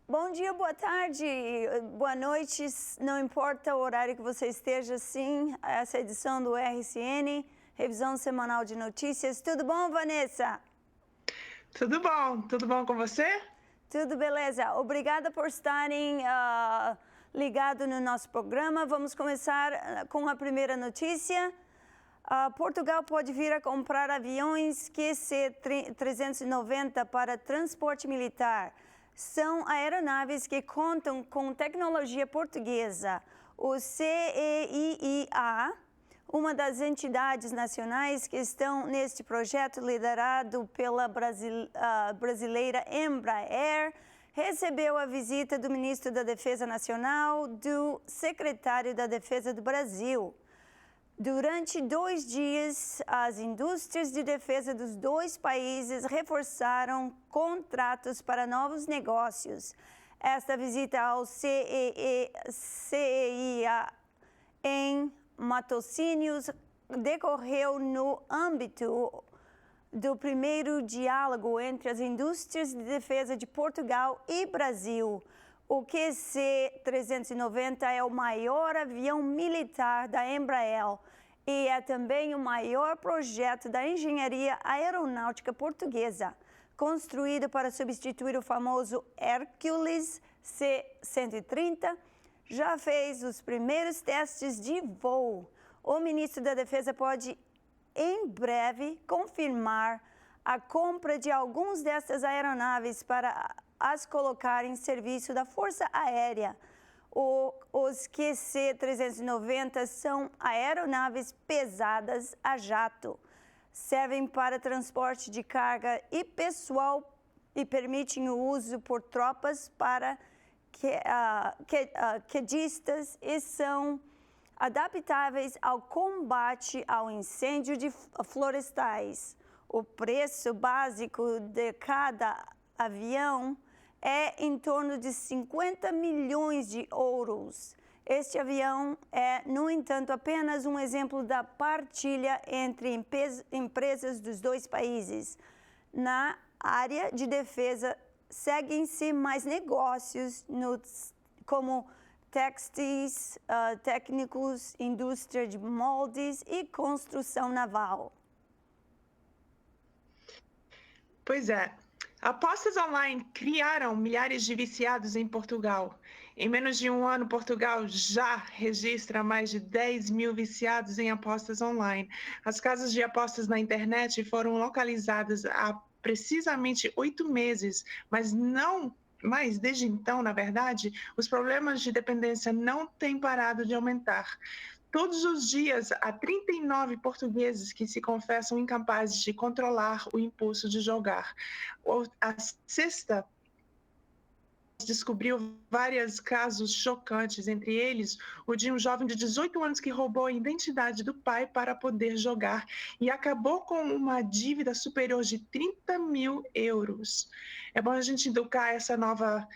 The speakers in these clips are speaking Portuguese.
Bom dia, boa tarde, boa noite, não importa o horário que você esteja, sim, essa edição do RCN, revisão semanal de notícias. Tudo bom, Vanessa? Tudo bom com você? Tudo beleza. Obrigada por estarem ligados no nosso programa. Vamos começar com a primeira notícia. Portugal pode vir a comprar aviões QC-390 para transporte militar. São aeronaves que contam com tecnologia portuguesa. O CEIIA, uma das entidades nacionais que estão neste projeto liderado pela brasileira Embraer, recebeu a visita do ministro da Defesa Nacional, do secretário da Defesa do Brasil. Durante 2 dias, as indústrias de defesa dos dois países reforçaram contratos para novos negócios. Esta visita ao CEIA em Matosinhos decorreu no âmbito do primeiro diálogo entre as indústrias de defesa de Portugal e Brasil. O QC-390 é o maior avião militar da Embraer e é também o maior projeto da engenharia aeronáutica portuguesa, construído para substituir o famoso Hércules C-130, já fez os primeiros testes de voo. O ministro da Defesa pode, em breve, confirmar a compra de algumas dessas aeronaves para as colocar em serviço da Força Aérea. Os QC-390 são aeronaves pesadas a jato. Servem para transporte de carga e pessoal e permitem o uso por tropas para quedistas e são adaptáveis ao combate ao incêndio de florestais. O preço básico de cada avião é em torno de 50 milhões de euros. Este avião é, no entanto, apenas um exemplo da partilha entre empresas dos dois países. Na área de defesa, seguem-se mais negócios como textis, técnicos, indústria de moldes e construção naval. Pois é. Apostas online criaram milhares de viciados em Portugal. Em menos de um ano, Portugal já registra mais de 10 mil viciados em apostas online. As casas de apostas na internet foram localizadas há precisamente 8 meses, mas desde então, na verdade, os problemas de dependência não têm parado de aumentar. Todos os dias, há 39 portugueses que se confessam incapazes de controlar o impulso de jogar. A sexta descobriu vários casos chocantes, entre eles o de um jovem de 18 anos que roubou a identidade do pai para poder jogar e acabou com uma dívida superior de 30 mil euros. É bom a gente educar essa nova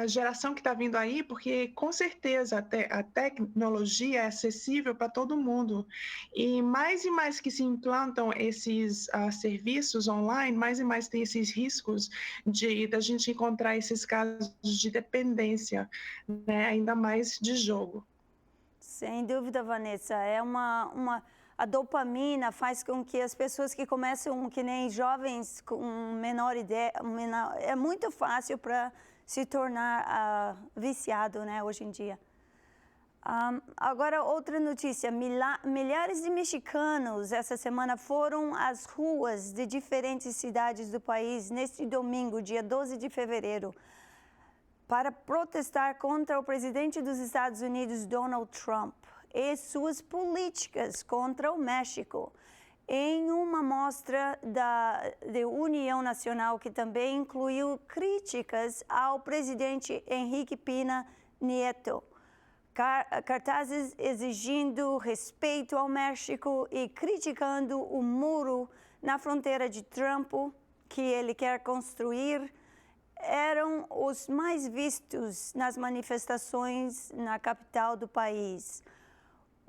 geração que está vindo aí, porque com certeza a tecnologia é acessível para todo mundo. E mais que se implantam esses serviços online, mais e mais tem esses riscos da gente encontrar esses casos de dependência, né? Ainda mais de jogo. Sem dúvida, Vanessa, a dopamina faz com que as pessoas que começam, que nem jovens com menor ideia, é muito fácil para se tornar viciado, né, hoje em dia. Agora, outra notícia, milhares de mexicanos essa semana foram às ruas de diferentes cidades do país neste domingo, dia 12 de fevereiro, para protestar contra o presidente dos Estados Unidos, Donald Trump, e suas políticas contra o México, em uma mostra de união nacional que também incluiu críticas ao presidente Enrique Pena Nieto. Cartazes exigindo respeito ao México e criticando o muro na fronteira de Trump que ele quer construir eram os mais vistos nas manifestações na capital do país.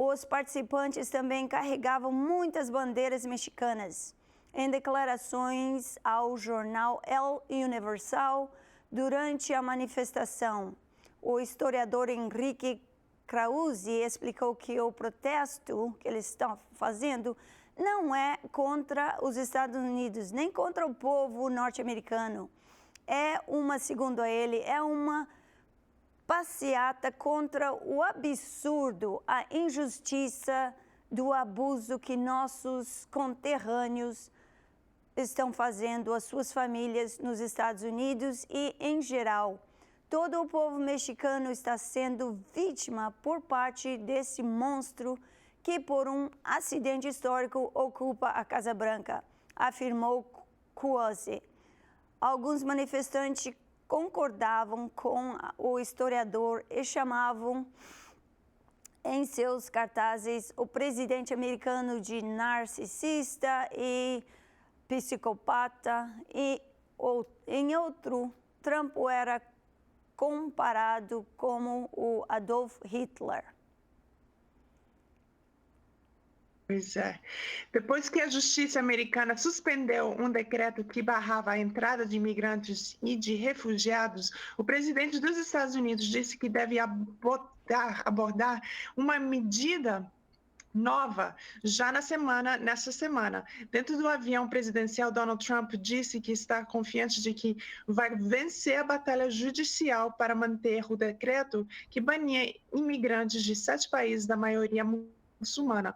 Os participantes também carregavam muitas bandeiras mexicanas. Em declarações ao jornal El Universal, durante a manifestação, o historiador Henrique Krause explicou que o protesto que eles estão fazendo não é contra os Estados Unidos, nem contra o povo norte-americano. Segundo ele, é uma passeata contra o absurdo, a injustiça do abuso que nossos conterrâneos estão fazendo às suas famílias nos Estados Unidos e, em geral, todo o povo mexicano está sendo vítima por parte desse monstro que, por um acidente histórico, ocupa a Casa Branca, afirmou Krause. Alguns manifestantes concordavam com o historiador e chamavam em seus cartazes o presidente americano de narcisista e psicopata, e em outro, Trump era comparado como o Adolf Hitler. Pois é. Depois que a justiça americana suspendeu um decreto que barrava a entrada de imigrantes e de refugiados, o presidente dos Estados Unidos disse que deve abordar uma medida nova já nessa semana. Dentro do avião presidencial, Donald Trump disse que está confiante de que vai vencer a batalha judicial para manter o decreto que bania imigrantes de 7 países da maioria muçulmana.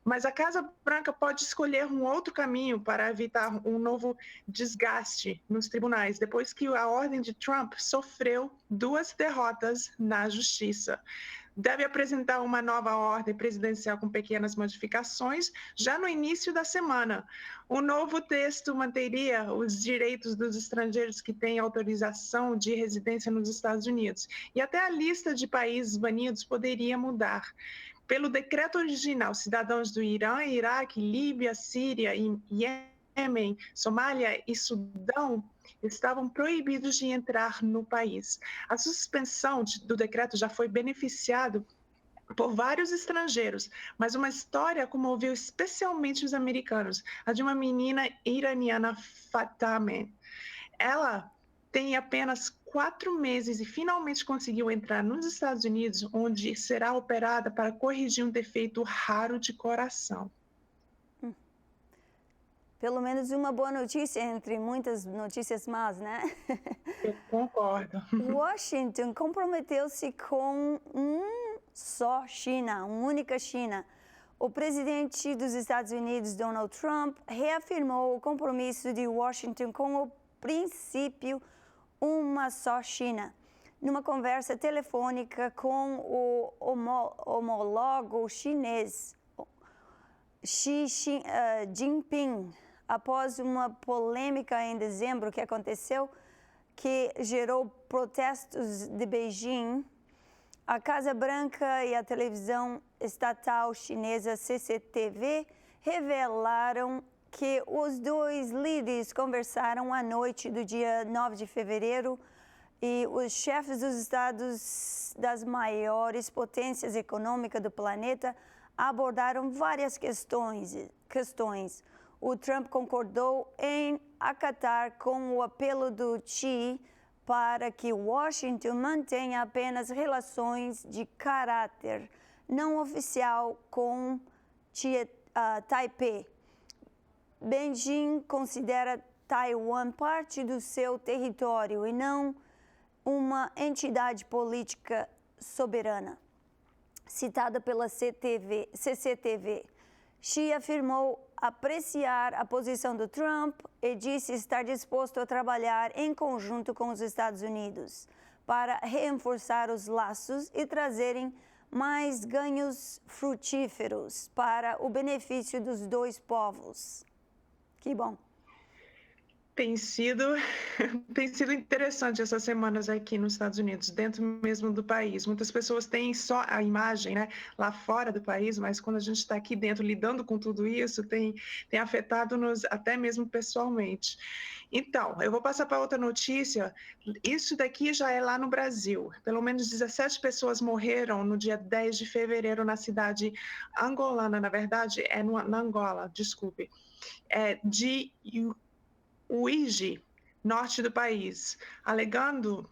Mas a Casa Branca pode escolher um outro caminho para evitar um novo desgaste nos tribunais, depois que a ordem de Trump sofreu 2 derrotas na justiça. Deve apresentar uma nova ordem presidencial com pequenas modificações já no início da semana. O novo texto manteria os direitos dos estrangeiros que têm autorização de residência nos Estados Unidos, e até a lista de países banidos poderia mudar. Pelo decreto original, cidadãos do Irã, Iraque, Líbia, Síria, Iêmen, Somália e Sudão estavam proibidos de entrar no país. A suspensão do decreto já foi beneficiado por vários estrangeiros, mas uma história comoveu especialmente os americanos, a de uma menina iraniana, Fatame. Ela tem apenas 4 meses e finalmente conseguiu entrar nos Estados Unidos, onde será operada para corrigir um defeito raro de coração. Pelo menos uma boa notícia entre muitas notícias más, né? Eu concordo. Washington comprometeu-se com só China, uma única China. O presidente dos Estados Unidos, Donald Trump, reafirmou o compromisso de Washington com o princípio uma só China. Numa conversa telefônica com o homólogo chinês, Xi Jinping, após uma polêmica em dezembro que aconteceu, que gerou protestos de Beijing, a Casa Branca e a televisão estatal chinesa CCTV revelaram que os dois líderes conversaram à noite do dia 9 de fevereiro e os chefes dos estados das maiores potências econômicas do planeta abordaram várias questões. O Trump concordou em acatar com o apelo do Xi para que Washington mantenha apenas relações de caráter não oficial com Taipei. Beijing considera Taiwan parte do seu território e não uma entidade política soberana. Citada pela CCTV, Xi afirmou apreciar a posição do Trump e disse estar disposto a trabalhar em conjunto com os Estados Unidos para reforçar os laços e trazerem mais ganhos frutíferos para o benefício dos dois povos. Que bom. Tem sido interessante essas semanas aqui nos Estados Unidos, dentro mesmo do país. Muitas pessoas têm só a imagem, né, lá fora do país, mas quando a gente está aqui dentro lidando com tudo isso, tem afetado-nos até mesmo pessoalmente. Então, eu vou passar para outra notícia. Isso daqui já é lá no Brasil. Pelo menos 17 pessoas morreram no dia 10 de fevereiro na cidade angolana, na verdade, na Angola, desculpe. de Uíge, norte do país, alegando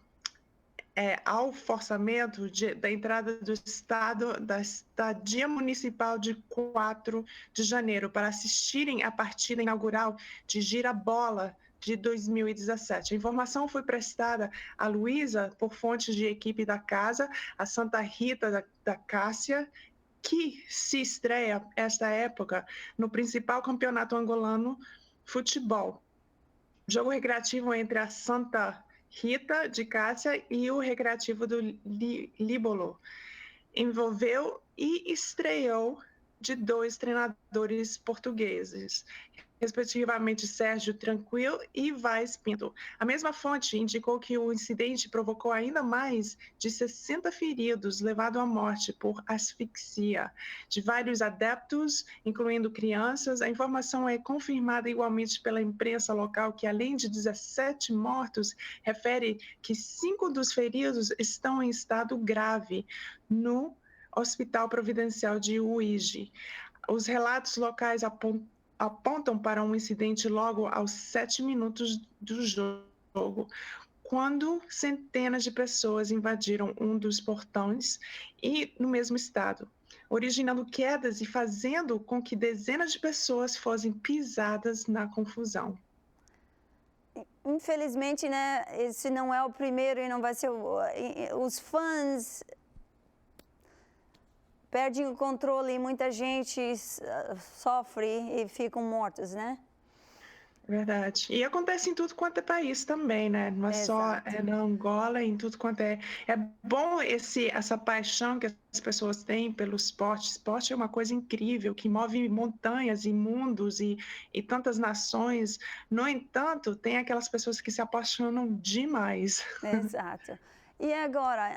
ao forçamento da entrada do Estado da estadia municipal de 4 de janeiro para assistirem à partida inaugural de Girabola de 2017. A informação foi prestada a Luísa por fontes de equipe da casa, a Santa Rita da Cássia, que se estreia esta época no principal campeonato angolano futebol. Jogo recreativo entre a Santa Rita de Cássia e o Recreativo do Líbolo. Envolveu e estreou de 2 treinadores portugueses, respectivamente Sérgio Tranquil e Vaz Pinto. A mesma fonte indicou que o incidente provocou ainda mais de 60 feridos, levado à morte por asfixia de vários adeptos, incluindo crianças. A informação é confirmada igualmente pela imprensa local, que além de 17 mortos, refere que 5 dos feridos estão em estado grave no Hospital Providencial de Uíge. Os relatos locais apontam para um incidente logo aos 7 minutos do jogo, quando centenas de pessoas invadiram um dos portões e no mesmo estado, originando quedas e fazendo com que dezenas de pessoas fossem pisadas na confusão. Infelizmente, né, esse não é o primeiro e não vai ser os fãs perdem o controle e muita gente sofre e ficam mortos, né? Verdade. E acontece em tudo quanto é país também, né? Não é só na Angola, em tudo quanto é. É bom essa paixão que as pessoas têm pelo esporte. Esporte é uma coisa incrível, que move montanhas e mundos e tantas nações. No entanto, tem aquelas pessoas que se apaixonam demais. Exato. E agora,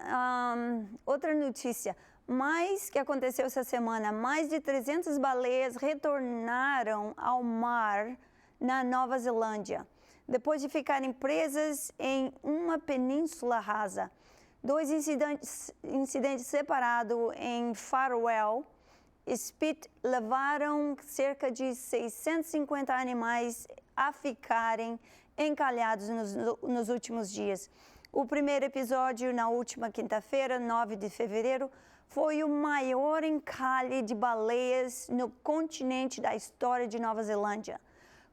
outra notícia. Que aconteceu essa semana, mais de 300 baleias retornaram ao mar na Nova Zelândia, depois de ficarem presas em uma península rasa. 2 incidentes separados em Faroe Spit levaram cerca de 650 animais a ficarem encalhados nos últimos dias. O primeiro episódio, na última quinta-feira, 9 de fevereiro, foi o maior encalhe de baleias no continente da história de Nova Zelândia,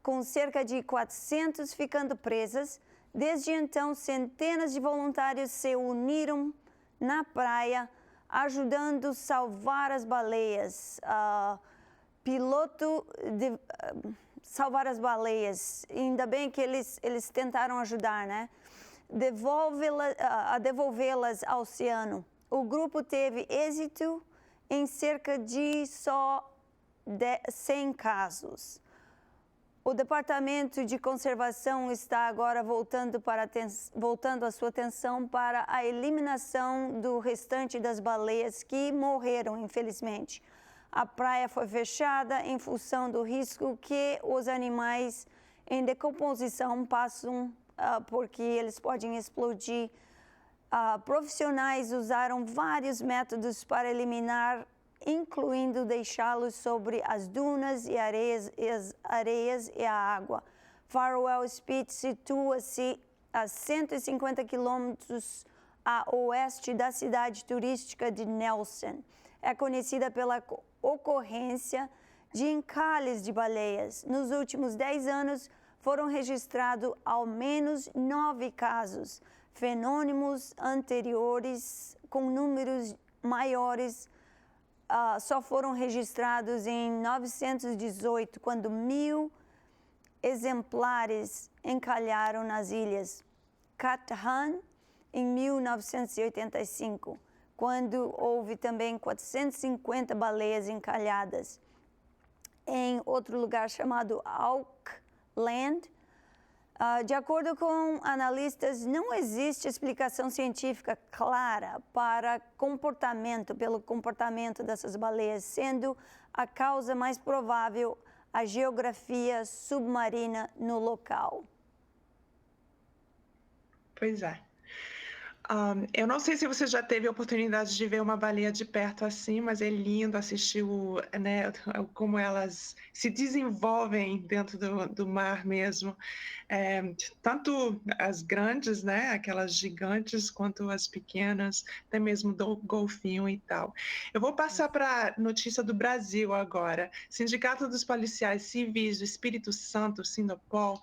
com cerca de 400 ficando presas. Desde então, centenas de voluntários se uniram na praia, ajudando a salvar as baleias. Salvar as baleias. Ainda bem que eles tentaram ajudar, né? Devolvê-las ao oceano. O grupo teve êxito em cerca de só 100 casos. O Departamento de Conservação está agora voltando a sua atenção para a eliminação do restante das baleias que morreram, infelizmente. A praia foi fechada em função do risco que os animais em decomposição passam, porque eles podem explodir. Profissionais usaram vários métodos para eliminar, incluindo deixá-los sobre as dunas e areias e a água. Faroe Spit situa-se a 150 quilômetros a oeste da cidade turística de Nelson. É conhecida pela ocorrência de encalhes de baleias. Nos últimos 10 anos, foram registrados ao menos 9 casos. Fenômenos anteriores com números maiores só foram registrados em 1918, quando 1.000 exemplares encalharam nas ilhas Cathan, em 1985, quando houve também 450 baleias encalhadas. Em outro lugar chamado Auckland, de acordo com analistas, não existe explicação científica clara pelo comportamento dessas baleias, sendo a causa mais provável a geografia submarina no local. Pois é. Eu não sei se você já teve a oportunidade de ver uma baleia de perto assim, mas é lindo assistir né, como elas se desenvolvem dentro do mar mesmo. É, tanto as grandes, né, aquelas gigantes, quanto as pequenas, até mesmo do golfinho e tal. Eu vou passar para a notícia do Brasil agora. Sindicato dos Policiais Civis do Espírito Santo, Sindopol,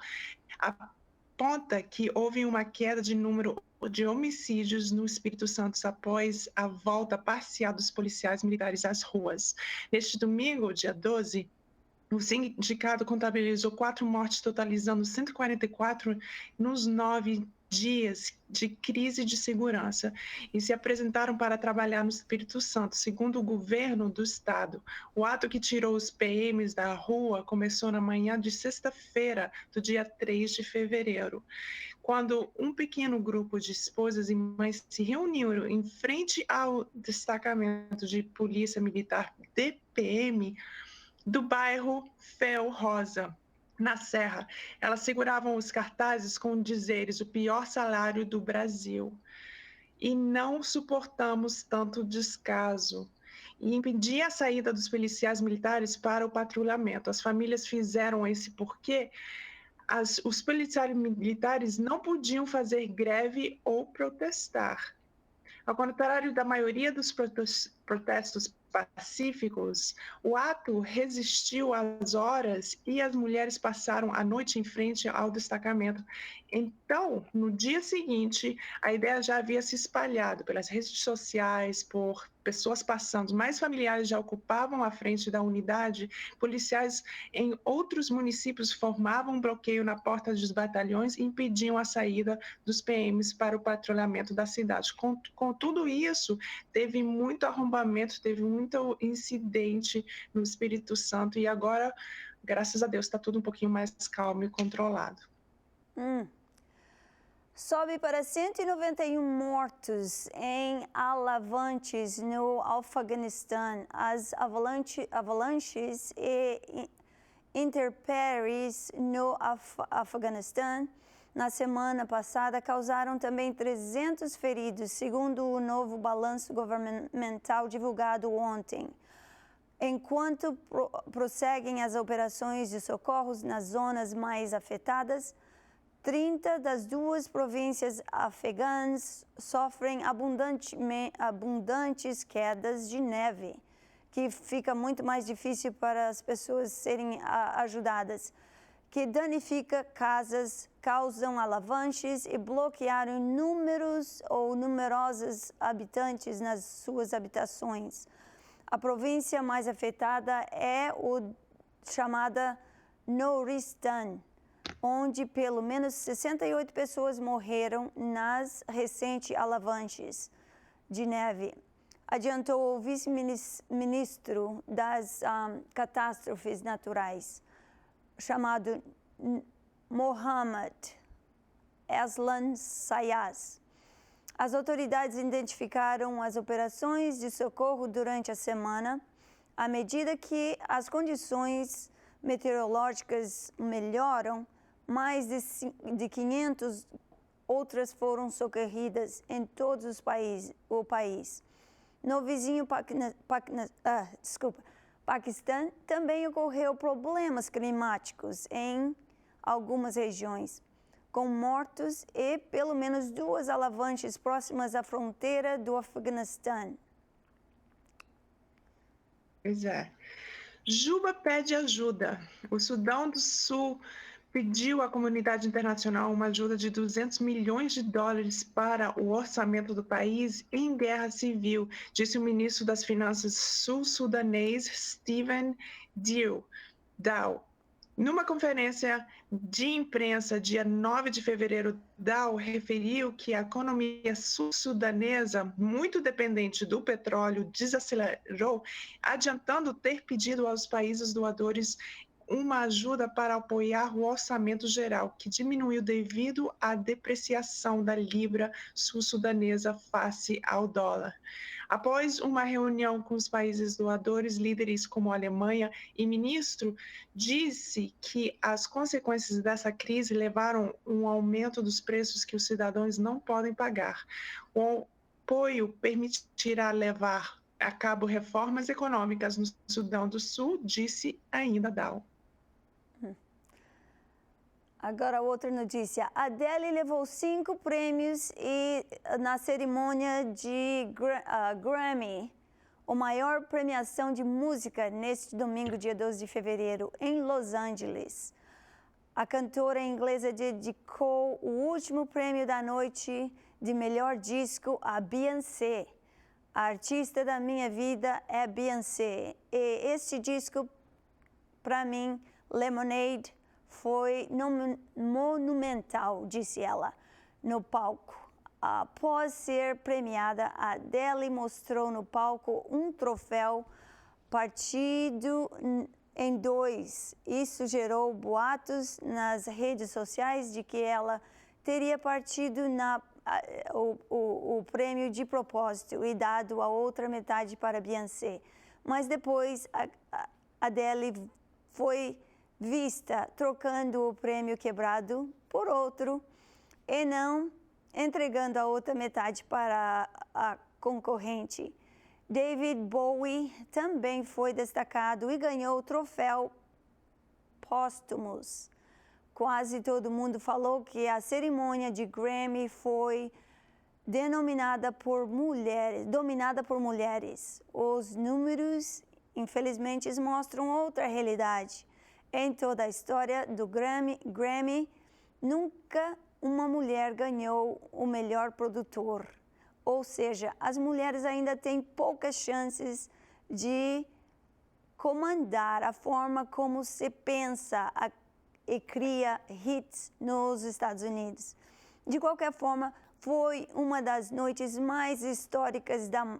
aponta que houve uma queda de número de homicídios no Espírito Santo após a volta parcial dos policiais militares às ruas. Neste domingo, dia 12, o sindicato contabilizou 4 mortes, totalizando 144 nos 9 dias de crise de segurança e se apresentaram para trabalhar no Espírito Santo. Segundo o governo do estado, o ato que tirou os PMs da rua começou na manhã de sexta-feira, do dia 3 de fevereiro, quando um pequeno grupo de esposas e mães se reuniram em frente ao destacamento de polícia militar DPM do bairro Fel Rosa, na Serra. Elas seguravam os cartazes com dizeres: o pior salário do Brasil. E não suportamos tanto descaso. E impedir a saída dos policiais militares para o patrulhamento. As famílias fizeram esse porque os policiais militares não podiam fazer greve ou protestar. Ao contrário da maioria dos protestos pacíficos, o ato resistiu às horas e as mulheres passaram a noite em frente ao destacamento. Então, no dia seguinte, a ideia já havia se espalhado pelas redes sociais, por pessoas passando. Mais familiares já ocupavam a frente da unidade. Policiais em outros municípios formavam um bloqueio na porta dos batalhões e impediam a saída dos PMs para o patrulhamento da cidade. Com tudo isso, teve muito arrombamento, teve muito incidente no Espírito Santo e agora, graças a Deus, está tudo um pouquinho mais calmo e controlado. Sobe para 191 mortos em alavanches no Afeganistão. As avalanches e intempéries no Afeganistão na semana passada causaram também 300 feridos, segundo o novo balanço governamental divulgado ontem. Enquanto prosseguem as operações de socorros nas zonas mais afetadas, 30 das 2 províncias afegãs sofrem abundantes quedas de neve, que fica muito mais difícil para as pessoas serem ajudadas, que danifica casas, causam alavanches e bloquearam numerosos habitantes nas suas habitações. A província mais afetada é o chamada Nuristan, onde pelo menos 68 pessoas morreram nas recentes alavanches de neve, adiantou o vice-ministro das catástrofes naturais, chamado Mohammad Aslan Sayas. As autoridades identificaram as operações de socorro durante a semana, à medida que as condições meteorológicas melhoram. Mais de 500 outras foram socorridas em todos o país. No vizinho Paquistão também ocorreu problemas climáticos em algumas regiões, com mortos e pelo menos 2 alavanches próximas à fronteira do Afeganistão. Pois é. Juba pede ajuda. O Sudão do Sul pediu à comunidade internacional uma ajuda de 200 milhões de dólares para o orçamento do país em guerra civil, disse o ministro das Finanças sul-sudanês Stephen Dow. Numa conferência de imprensa, dia 9 de fevereiro, Dow referiu que a economia sul-sudanesa, muito dependente do petróleo, desacelerou, adiantando ter pedido aos países doadores uma ajuda para apoiar o orçamento geral, que diminuiu devido à depreciação da libra sul-sudanesa face ao dólar. Após uma reunião com os países doadores, líderes como a Alemanha e ministro disse que as consequências dessa crise levaram a um aumento dos preços que os cidadãos não podem pagar. O apoio permitirá levar a cabo reformas econômicas no Sudão do Sul, disse ainda Dow. Agora, outra notícia. Adele levou 5 prêmios na cerimônia de Grammy, a maior premiação de música, neste domingo, dia 12 de fevereiro, em Los Angeles. A cantora inglesa dedicou o último prêmio da noite de melhor disco a Beyoncé. A artista da minha vida é Beyoncé. E este disco, para mim, Lemonade, foi monumental, disse ela, no palco. Após ser premiada, Adele mostrou no palco um troféu partido em 2. Isso gerou boatos nas redes sociais de que ela teria partido o prêmio de propósito e dado a outra metade para Beyoncé. Mas depois Adele foi vista trocando o prêmio quebrado por outro e não entregando a outra metade para a concorrente. David Bowie também foi destacado e ganhou o troféu póstumos. Quase todo mundo falou que a cerimônia de Grammy foi dominada por mulheres. Os números, infelizmente, mostram outra realidade. Em toda a história do Grammy, nunca uma mulher ganhou o melhor produtor. Ou seja, as mulheres ainda têm poucas chances de comandar a forma como se pensa e cria hits nos Estados Unidos. De qualquer forma, foi uma das noites mais históricas da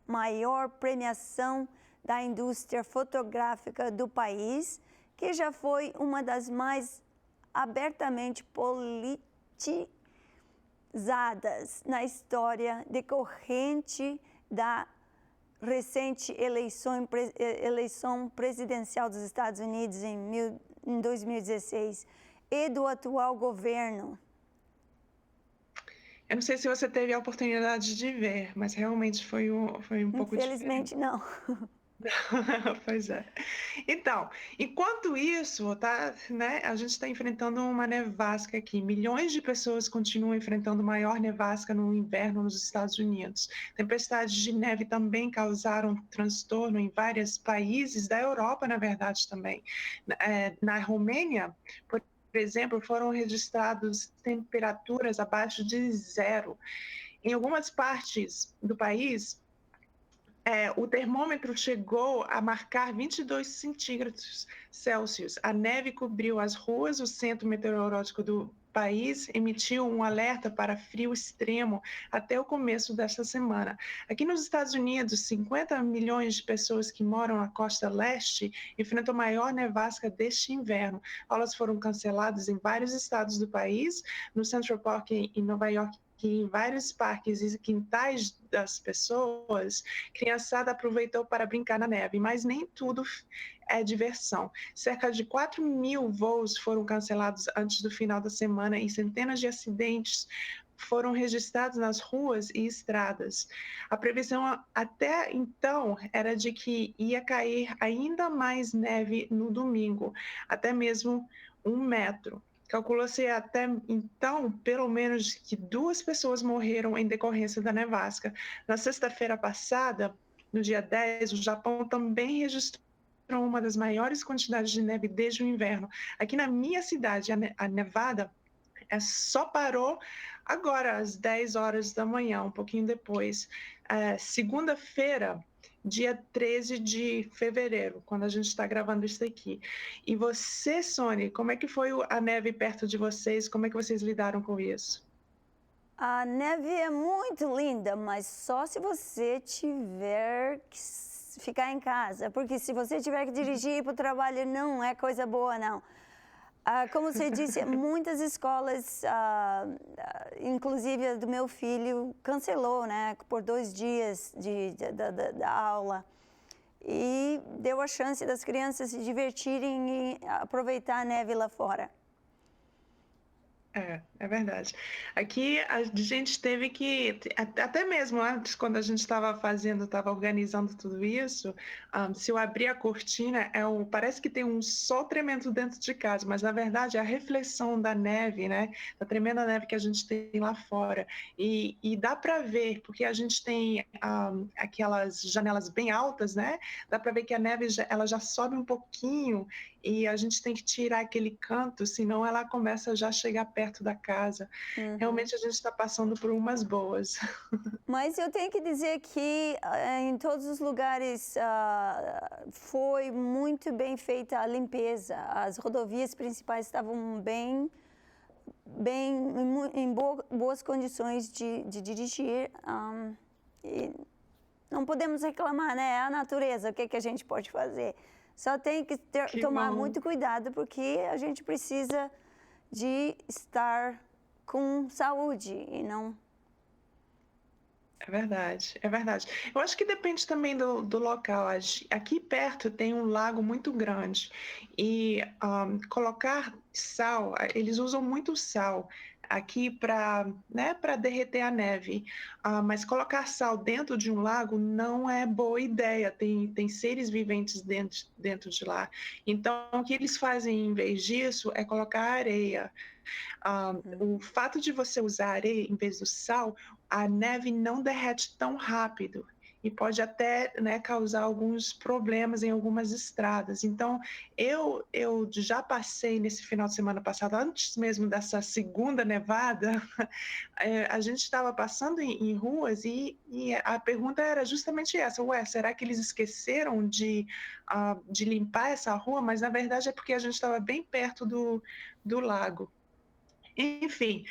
maior premiação da indústria fotográfica do país, que já foi uma das mais abertamente politizadas na história decorrente da recente eleição presidencial dos Estados Unidos em 2016 e do atual governo. Eu não sei se você teve a oportunidade de ver, mas realmente foi um pouco diferente. Infelizmente, não. Pois é. Então, enquanto isso, a gente está enfrentando uma nevasca aqui. Milhões de pessoas continuam enfrentando maior nevasca no inverno nos Estados Unidos. Tempestades de neve também causaram transtorno em vários países da Europa, na verdade, também. Na Romênia, por exemplo, foram registradas temperaturas abaixo de 0. Em algumas partes do país, o termômetro chegou a marcar 22 centígrados Celsius. A neve cobriu as ruas, o Centro Meteorológico do país emitiu um alerta para frio extremo até o começo desta semana. Aqui nos Estados Unidos, 50 milhões de pessoas que moram na costa leste enfrentam a maior nevasca deste inverno. Aulas foram canceladas em vários estados do país, no Central Park em Nova York, que em vários parques e quintais das pessoas, criançada aproveitou para brincar na neve, mas nem tudo é diversão. Cerca de 4.000 voos foram cancelados antes do final da semana e centenas de acidentes foram registrados nas ruas e estradas. A previsão até então era de que ia cair ainda mais neve no domingo, até mesmo 1 metro. Calculou-se até então, pelo menos, que 2 pessoas morreram em decorrência da nevasca. Na sexta-feira passada, no dia 10, o Japão também registrou uma das maiores quantidades de neve desde o inverno. Aqui na minha cidade, a nevada, só parou agora, às 10 horas da manhã, um pouquinho depois. Segunda-feira, dia 13 de fevereiro, quando a gente está gravando isso aqui. E você, Sônia, como é que foi a neve perto de vocês? Como é que vocês lidaram com isso? A neve é muito linda, mas só se você tiver ficar em casa, porque se você tiver que dirigir para o trabalho, não é coisa boa, não. Como você disse, muitas escolas, inclusive a do meu filho, cancelou, né, por 2 dias da aula. E deu a chance das crianças se divertirem e aproveitar a neve lá fora. É verdade. Aqui a gente teve que, até mesmo antes, quando a gente estava organizando tudo isso, se eu abrir a cortina, parece que tem um sol tremendo dentro de casa, mas na verdade é a reflexão da neve, né? Da tremenda neve que a gente tem lá fora. E dá para ver, porque a gente tem aquelas janelas bem altas, né? Dá para ver que a neve ela já sobe um pouquinho e a gente tem que tirar aquele canto, senão ela começa já a chegar perto da casa. Realmente a gente está passando por umas boas. Mas eu tenho que dizer que em todos os lugares foi muito bem feita a limpeza. As rodovias principais estavam em boas condições de dirigir. E não podemos reclamar, né? É a natureza, o que a gente pode fazer? Só tem que tomar muito cuidado, porque a gente precisa de estar com saúde e não... É verdade, é verdade. Eu acho que depende também do local. Aqui perto tem um lago muito grande e colocar sal, eles usam muito sal aqui para, né, para derreter a neve. Mas colocar sal dentro de um lago não é boa ideia. Tem seres viventes dentro de lá. Então, o que eles fazem em vez disso é colocar areia. O fato de você usar areia em vez do sal, a neve não derrete tão rápido e pode até, né, causar alguns problemas em algumas estradas. Então, eu já passei nesse final de semana passado, antes mesmo dessa segunda nevada, a gente estava passando em ruas e a pergunta era justamente essa: ué, será que eles esqueceram de limpar essa rua? Mas, na verdade, é porque a gente estava bem perto do lago. Enfim,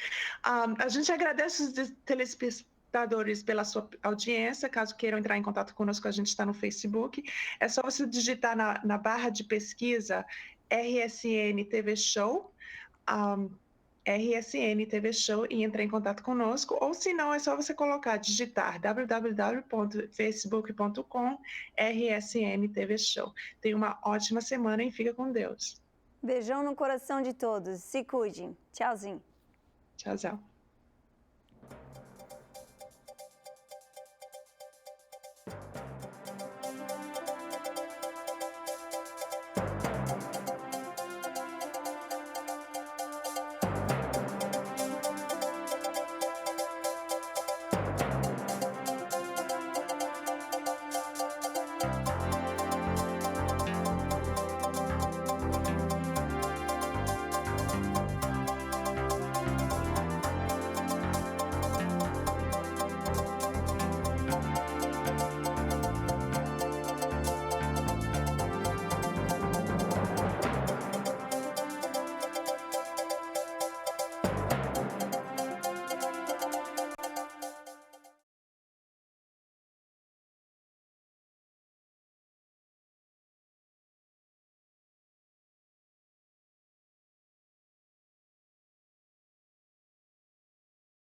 a gente agradece os telespectadores pela sua audiência. Caso queiram entrar em contato conosco, a gente está no Facebook. É só você digitar na barra de pesquisa RSN TV Show, RSN TV Show, e entrar em contato conosco. Ou se não, é só você digitar www.facebook.com RSN TV Show. Tenha uma ótima semana e fica com Deus. Beijão no coração de todos. Se cuidem. Tchauzinho. Tchau, tchau.